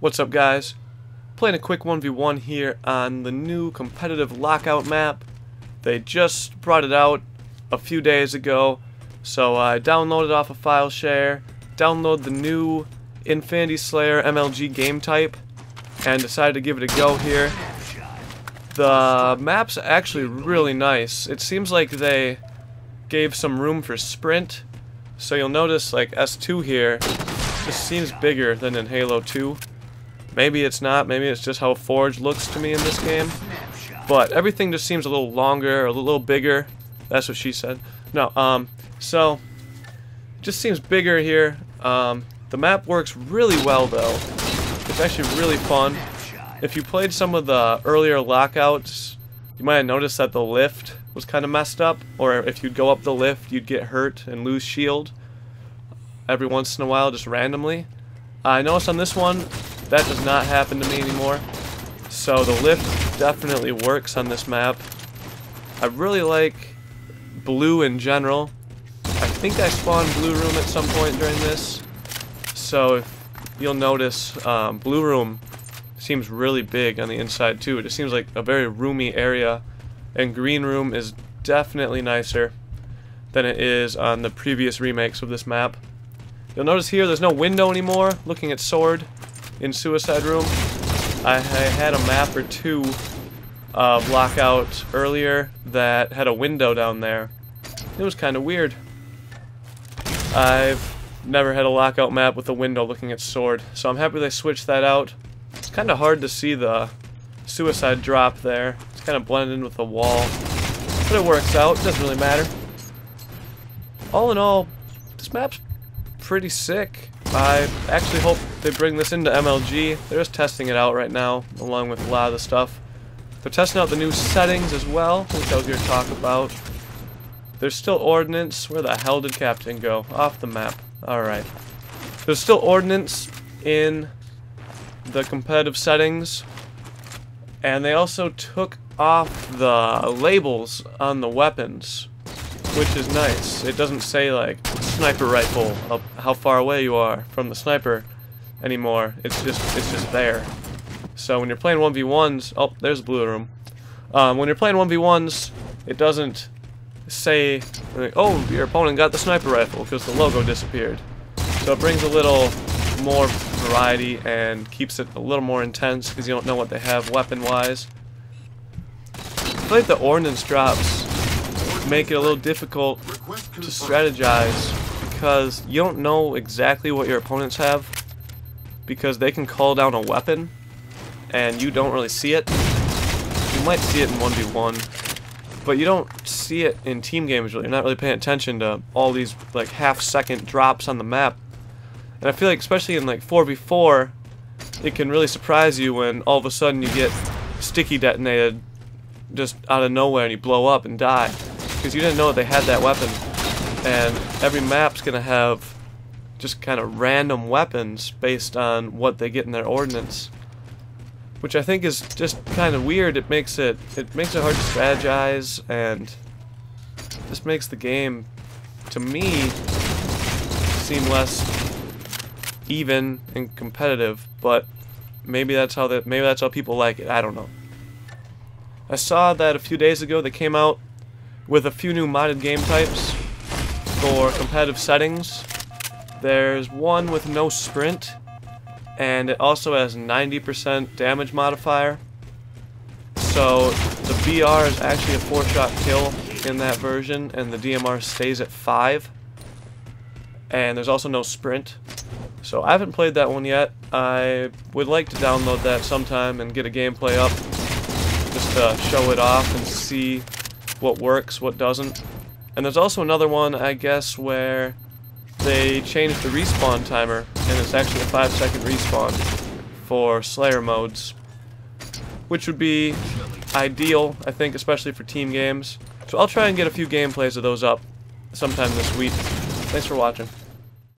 What's up, guys? Playing a quick 1v1 here on the new competitive Lockout map. They just brought it out a few days ago, so I downloaded off a file share, downloaded the new Infinity Slayer MLG game type, and decided to give it a go here. The map's actually really nice. It seems like they gave some room for sprint, so you'll notice like S2 here just seems bigger than in Halo 2. Maybe it's not, maybe it's just how Forge looks to me in this game. But everything just seems a little longer, a little bigger. That's what she said. No, so it just seems bigger here. The map works really well though. It's actually really fun. If you played some of the earlier Lockouts, you might have noticed that the lift was kind of messed up, or if you'd go up the lift you'd get hurt and lose shield every once in a while just randomly. I noticed on this one that does not happen to me anymore, so the lift definitely works on this map. I really like blue in general. I think I spawned blue room at some point during this, so if you'll notice, blue room seems really big on the inside too. It just seems like a very roomy area, and green room is definitely nicer than it is on the previous remakes of this map. You'll notice here there's no window anymore. Looking at Sword in Suicide Room, I had a map or two of Lockout earlier that had a window down there. It was kind of weird. I've never had a Lockout map with a window looking at Sword, so I'm happy they switched that out. It's kind of hard to see the suicide drop there. It's kind of blended in with the wall, but it works out. It doesn't really matter. All in all, this map's pretty sick. I actually hope they bring this into MLG. They're just testing it out right now, along with a lot of the stuff. They're testing out the new settings as well, which I was going to talk about. There's still ordnance. Where the hell did Captain go? Off the map. Alright. There's still ordnance in the competitive settings, and they also took off the labels on the weapons, which is nice. It doesn't say like sniper rifle, how far away you are from the sniper anymore. It's just there. So when you're playing 1v1s, oh, there's blue room. When you're playing 1v1s, it doesn't say like, oh, your opponent got the sniper rifle, because the logo disappeared. So it brings a little more variety and keeps it a little more intense because you don't know what they have weapon-wise. I feel like the ordnance drops make it a little difficult to strategize because you don't know exactly what your opponents have, because they can call down a weapon and you don't really see it. You might see it in 1v1, but you don't see it in team games really. You're not really paying attention to all these like half-second drops on the map. And I feel like especially in like 4v4, it can really surprise you when all of a sudden you get sticky detonated just out of nowhere and you blow up and die, because you didn't know that they had that weapon. And every map's gonna have just kind of random weapons based on what they get in their ordnance, which I think is just kind of weird. It makes it hard to strategize, and just makes the game, to me, seem less even and competitive. But maybe that's how people like it. I don't know. I saw that a few days ago they came out with a few new modded game types for competitive settings. There's one with no sprint, and it also has 90% damage modifier. So the BR is actually a 4-shot kill in that version, and the DMR stays at 5. And there's also no sprint. So I haven't played that one yet. I would like to download that sometime and get a gameplay up, just to show it off and see what works, what doesn't. And there's also another one, I guess, where they changed the respawn timer, and it's actually a 5-second respawn for Slayer modes, which would be ideal, I think, especially for team games. So I'll try and get a few gameplays of those up sometime this week. Thanks for watching.